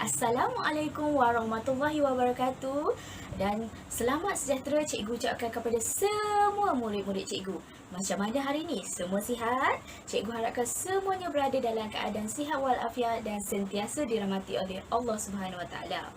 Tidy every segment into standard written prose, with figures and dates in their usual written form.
Assalamualaikum warahmatullahi wabarakatuh. Dan selamat sejahtera cikgu ucapkan kepada semua murid-murid cikgu. Macam mana hari ini? Semua sihat? Cikgu harapkan semuanya berada dalam keadaan sihat walafiat dan sentiasa dirahmati oleh Allah Subhanahu Wa Taala.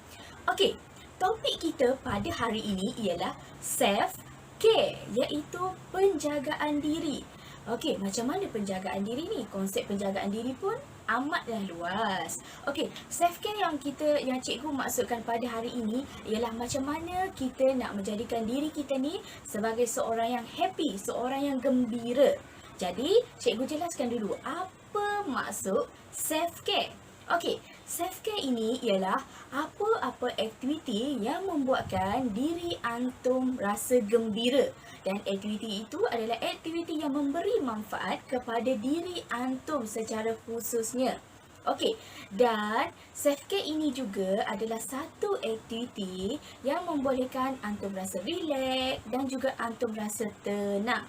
Okey, topik kita pada hari ini ialah self care, iaitu penjagaan diri. Okey, macam mana penjagaan diri ni? Konsep penjagaan diri pun amatlah luas. Okey, self care yang cikgu maksudkan pada hari ini ialah macam mana kita nak menjadikan diri kita ni sebagai seorang yang happy, seorang yang gembira. Jadi, cikgu jelaskan dulu apa maksud self care. Okey, self care ini ialah apa-apa aktiviti yang membuatkan diri antum rasa gembira. Dan aktiviti itu adalah aktiviti yang memberi manfaat kepada diri antum secara khususnya. Okey, dan self care ini juga adalah satu aktiviti yang membolehkan antum rasa relax dan juga antum rasa tenang.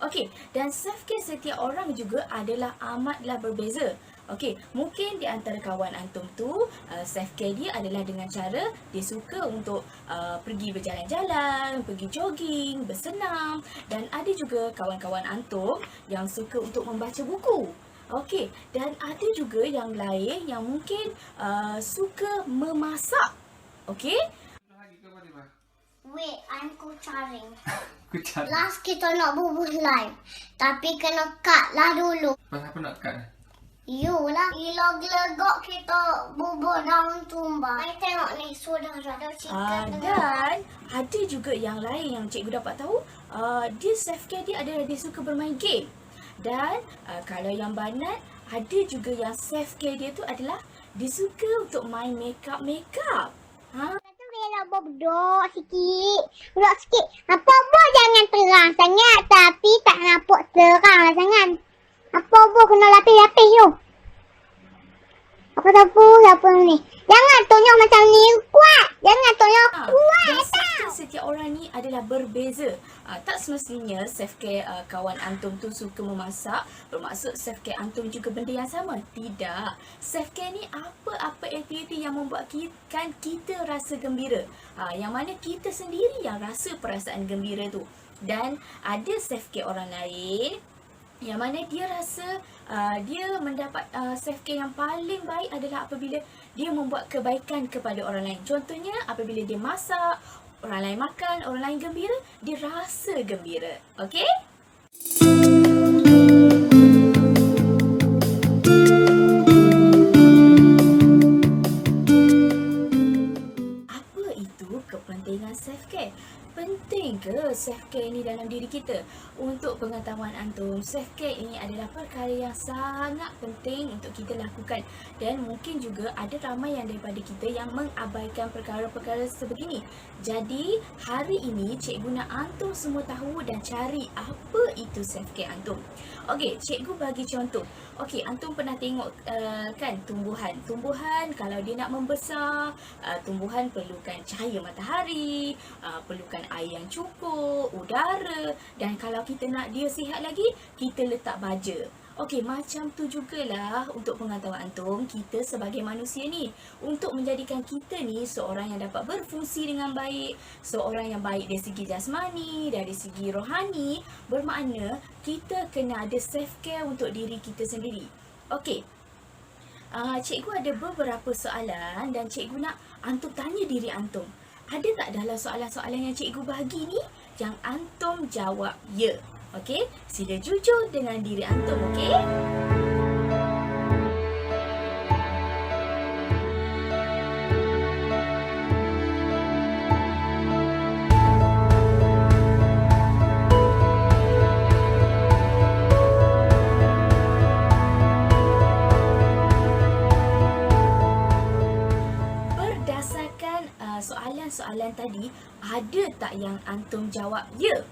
Okey, dan self care setiap orang juga adalah amatlah berbeza. Okey, mungkin di antara kawan antum tu self care dia adalah dengan cara dia suka untuk pergi berjalan-jalan, pergi jogging, bersenam, dan ada juga kawan-kawan antum yang suka untuk membaca buku. Okey, dan ada juga yang lain yang mungkin suka memasak. Okey? Wait, I'm kucaring. Kucing. Last kita nak bubuh live. Tapi kena cut lah dulu. Pasal apa nak cut? You lah. Gila-gelegok kita bubuh daun tumbang. I tengok ni, sudah ada chicken. Dan ada juga yang lain yang cikgu dapat tahu, dia self care dia adalah dia suka bermain game. Dan kalau yang Banat, ada juga yang self care dia tu adalah dia suka untuk main makeup. Bella bobdok sikit. Bobdok sikit. Apa-apa jangan terang sangat. Tapi tak nampak terang lah sangat. Apa-apa kena lapis-lapis tu. Apa ni. Jangan tunjuk macam ni. Kuat. Jangan tunjuk kuat. Dan self care setiap orang ni adalah berbeza. Tak semestinya self care kawan antum tu suka memasak bermaksud self care antum juga benda yang sama. Tidak. Self care ni apa-apa aktiviti yang membuatkan kita rasa gembira. Yang mana kita sendiri yang rasa perasaan gembira tu. Dan ada self care orang lain yang mana dia rasa dia mendapat self care yang paling baik adalah apabila dia membuat kebaikan kepada orang lain. Contohnya apabila dia masak, orang lain makan, orang lain gembira, dia rasa gembira. Okey? Apa itu kepentingan self care? Penting ke self care ini dalam diri kita? Untuk pengetahuan antum, self care ini adalah perkara yang sangat penting untuk kita lakukan. Dan mungkin juga ada ramai yang daripada kita yang mengabaikan perkara-perkara sebegini. Jadi, hari ini cikgu nak antum semua tahu dan cari apa itu self care antum. Okey, cikgu bagi contoh. Okey, antum pernah tengok kan tumbuhan. Tumbuhan kalau dia nak membesar, tumbuhan perlukan cahaya matahari, perlukan air yang cukup, udara, dan kalau kita nak dia sihat lagi, kita letak baja. Okey, macam tu jugalah untuk pengetahuan antum, kita sebagai manusia ni, untuk menjadikan kita ni seorang yang dapat berfungsi dengan baik, seorang yang baik dari segi jasmani, dari segi rohani, bermakna kita kena ada self care untuk diri kita sendiri. Okey, cikgu ada beberapa soalan dan cikgu nak antum tanya diri antum. Ada tak dalam soalan-soalan yang cikgu bagi ni yang antum jawab ya? Okey, sila jujur dengan diri antum, okey? Soalan tadi, ada tak yang antum jawab ya?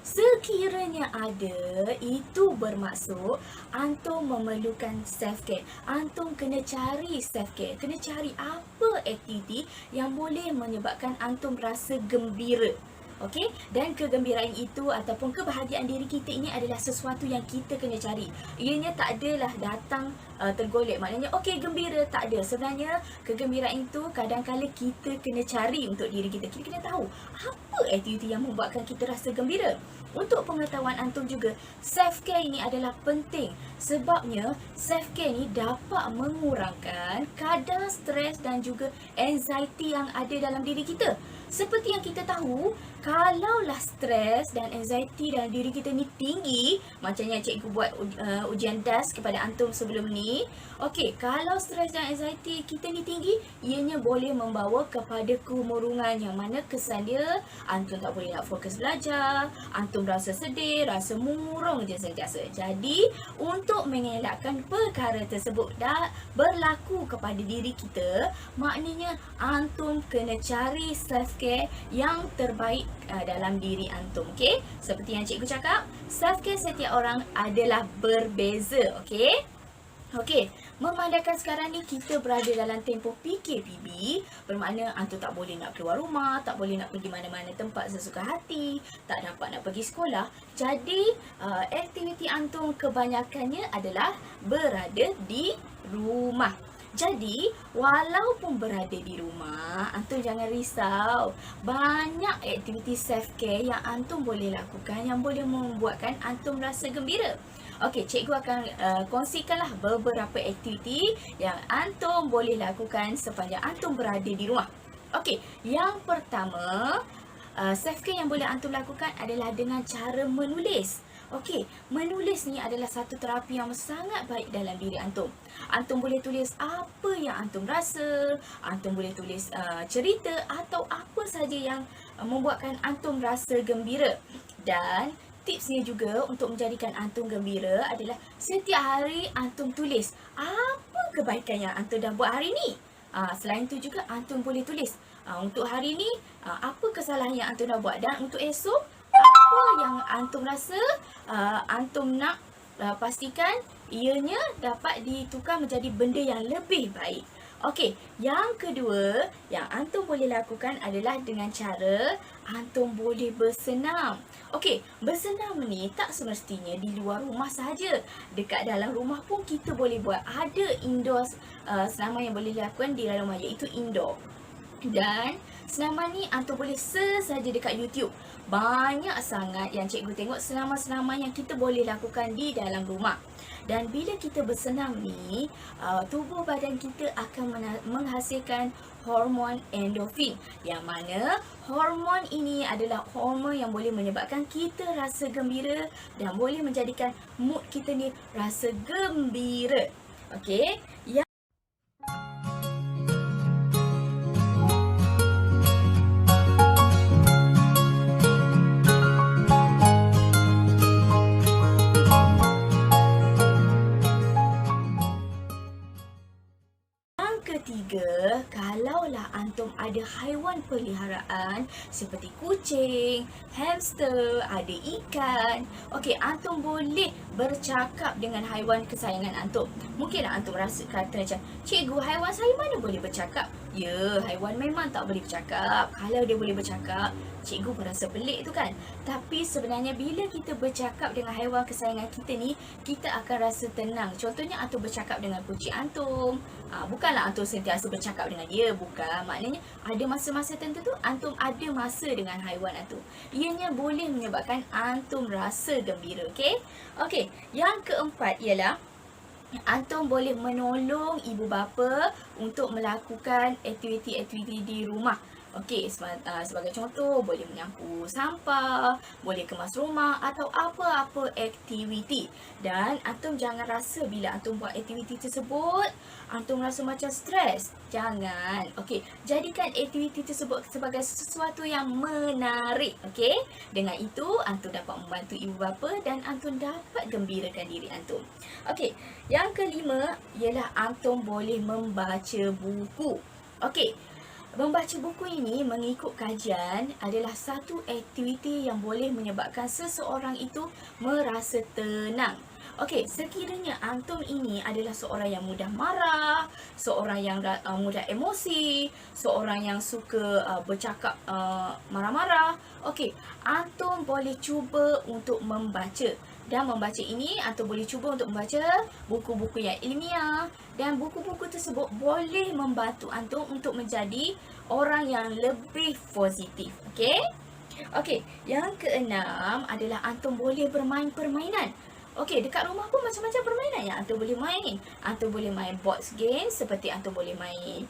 Sekiranya ada, itu bermaksud antum memerlukan self care. Antum kena cari self care, kena cari apa aktiviti yang boleh menyebabkan antum rasa gembira. Okey, dan kegembiraan itu ataupun kebahagiaan diri kita ini adalah sesuatu yang kita kena cari. Ianya tak adalah datang tergolek. Maknanya okey gembira, tak ada. Sebenarnya kegembiraan itu kadang-kala kita kena cari untuk diri kita. Kita kena tahu apa aktiviti yang membuatkan kita rasa gembira. Untuk pengetahuan antum juga, self care ini adalah penting sebabnya self care ni dapat mengurangkan kadar stres dan juga anxiety yang ada dalam diri kita. Seperti yang kita tahu, kalaulah stres dan anxiety dalam diri kita ni tinggi, macam yang cikgu buat ujian DAS kepada antum sebelum ni. Okey, kalau stres dan anxiety kita ni tinggi, ianya boleh membawa kepada kemurungan yang mana kesan dia antum tak boleh nak fokus belajar, antum rasa sedih, rasa murung je sentiasa. Jadi, untuk mengelakkan perkara tersebut dah berlaku kepada diri kita, maknanya antum kena cari self care yang terbaik dalam diri antum. Okey, seperti yang cikgu cakap, self care setiap orang adalah berbeza. Okey, memandangkan sekarang ni kita berada dalam tempoh PKPB, bermakna antum tak boleh nak keluar rumah, tak boleh nak pergi mana-mana tempat sesuka hati, tak dapat nak pergi sekolah. Jadi, aktiviti antum kebanyakannya adalah berada di rumah. Jadi, walaupun berada di rumah, antum jangan risau. Banyak aktiviti self-care yang antum boleh lakukan yang boleh membuatkan antum rasa gembira. Okey, cikgu akan kongsikanlah beberapa aktiviti yang antum boleh lakukan sepanjang antum berada di rumah. Okey, yang pertama, self-care yang boleh antum lakukan adalah dengan cara menulis. Okey, menulis ni adalah satu terapi yang sangat baik dalam diri antum. Antum boleh tulis apa yang antum rasa, antum boleh tulis cerita atau apa saja yang membuatkan antum rasa gembira. Dan tipsnya juga untuk menjadikan antum gembira adalah setiap hari antum tulis apa kebaikan yang antum dah buat hari ni. Selain itu juga antum boleh tulis untuk hari ni apa kesalahan yang antum dah buat, dan untuk esok apa yang antum rasa antum nak pastikan ianya dapat ditukar menjadi benda yang lebih baik. Okey, yang kedua yang antum boleh lakukan adalah dengan cara antum boleh bersenam. Okey, bersenam ni tak semestinya di luar rumah sahaja. Dekat dalam rumah pun kita boleh buat. Ada indoor senaman yang boleh dilakukan di dalam rumah, iaitu indoor. Dan senaman ni antum boleh search saja dekat YouTube. Banyak sangat yang cikgu tengok senaman-senaman yang kita boleh lakukan di dalam rumah. Dan bila kita bersenam ni, tubuh badan kita akan menghasilkan hormon endorfin. Yang mana hormon ini adalah hormon yang boleh menyebabkan kita rasa gembira dan boleh menjadikan mood kita ni rasa gembira. Okey, ketiga, kalaulah antum ada haiwan peliharaan seperti kucing, hamster, ada ikan, okey, antum boleh bercakap dengan haiwan kesayangan antum. Mungkinlah antum rasa kata macam, cikgu, haiwan saya mana boleh bercakap? Ya, haiwan memang tak boleh bercakap. Kalau dia boleh bercakap, cikgu pun rasa pelik tu kan. Tapi sebenarnya bila kita bercakap dengan haiwan kesayangan kita ni, kita akan rasa tenang. Contohnya antum bercakap dengan kucing antum. Bukanlah antum sentiasa bercakap dengan dia, bukan. Maknanya ada masa-masa tertentu antum ada masa dengan haiwan antum. Ianya boleh menyebabkan antum rasa gembira, okey? Okey, yang keempat ialah antum boleh menolong ibu bapa untuk melakukan aktiviti-aktiviti di rumah. Okey, sebagai contoh, boleh menyapu sampah, boleh kemas rumah atau apa-apa aktiviti. Dan antum jangan rasa bila antum buat aktiviti tersebut, antum rasa macam stres. Jangan. Okey, jadikan aktiviti tersebut sebagai sesuatu yang menarik. Okey, dengan itu antum dapat membantu ibu bapa dan antum dapat gembirakan diri antum. Okey, yang kelima ialah antum boleh membaca buku. Okey, membaca buku ini mengikut kajian adalah satu aktiviti yang boleh menyebabkan seseorang itu merasa tenang. Okey, sekiranya antum ini adalah seorang yang mudah marah, seorang yang mudah emosi, seorang yang suka bercakap marah-marah. Okey, antum boleh cuba untuk membaca. Dan membaca ini, antum boleh cuba untuk membaca buku-buku yang ilmiah. Dan buku-buku tersebut boleh membantu antum untuk menjadi orang yang lebih positif. Okey? Okey, yang keenam adalah antum boleh bermain permainan. Okey, dekat rumah pun macam-macam permainan yang antum boleh main. Antum boleh main board game seperti antum boleh main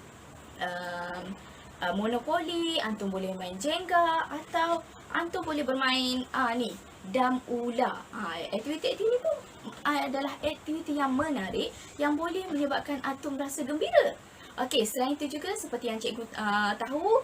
Monopoly, antum boleh main Jenga, atau antum boleh bermain ni dam ular. Aktiviti-aktiviti ni pun adalah aktiviti yang menarik yang boleh menyebabkan antum rasa gembira. Okey, selain itu juga seperti yang cikgu tahu,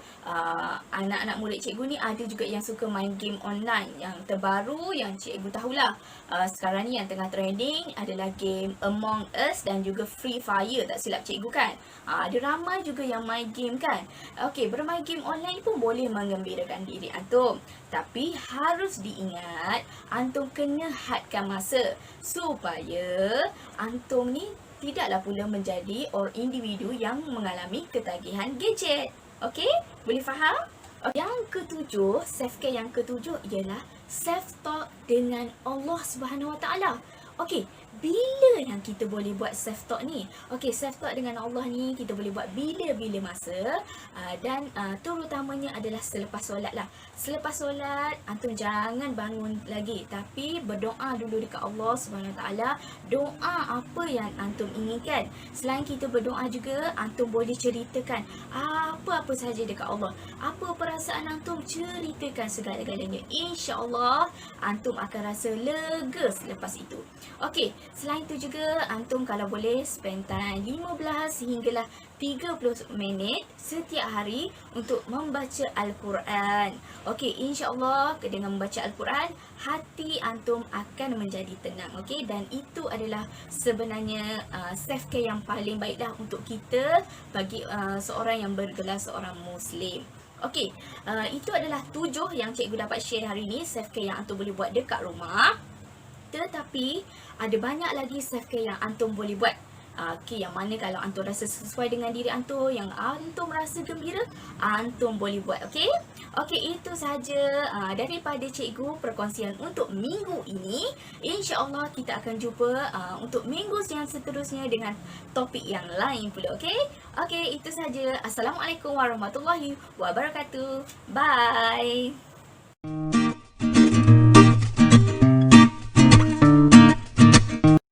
anak-anak murid cikgu ni ada juga yang suka main game online. Yang terbaru yang cikgu tahulah, sekarang ni yang tengah trending adalah game Among Us dan juga Free Fire, tak silap cikgu kan. Ada ramai juga yang main game kan. Okey, bermain game online pun boleh menggembirakan diri antum. Tapi harus diingat, antum kena hadkan masa supaya antum ni tidaklah pula menjadi individu yang mengalami ketagihan gadget. Okey? Boleh faham? Yang ketujuh, self-care yang ketujuh ialah self-talk dengan Allah Subhanahu Wa Taala. Okey, bila yang kita boleh buat self-talk ni? Okey, self-talk dengan Allah ni kita boleh buat bila-bila masa, dan terutamanya adalah selepas solat lah. Selepas solat, antum jangan bangun lagi, tapi berdoa dulu dekat Allah Subhanahu Wa Taala. Doa apa yang antum inginkan. Selain kita berdoa juga, antum boleh ceritakan apa-apa sahaja dekat Allah. Apa perasaan antum, ceritakan segala-galanya. InsyaAllah antum akan rasa lega selepas itu. Okey, selain itu juga antum kalau boleh spend time 15 hinggalah 30 minit setiap hari untuk membaca Al-Quran. Okey, insya-Allah dengan membaca Al-Quran, hati antum akan menjadi tenang. Okey, dan itu adalah sebenarnya self-care yang paling baiklah untuk kita bagi seorang yang bergelar seorang Muslim. Okey, itu adalah 7 yang cikgu dapat share hari ini, self-care yang antum boleh buat dekat rumah. Tetapi ada banyak lagi self-care yang antum boleh buat. Okey, yang mana kalau antum rasa sesuai dengan diri antum, yang antum rasa gembira, antum boleh buat. Okey? Okey, itu sahaja daripada cikgu perkongsian untuk minggu ini. InsyaAllah kita akan jumpa untuk minggu yang seterusnya dengan topik yang lain pula. Okey? Okey, itu sahaja. Assalamualaikum warahmatullahi wabarakatuh. Bye.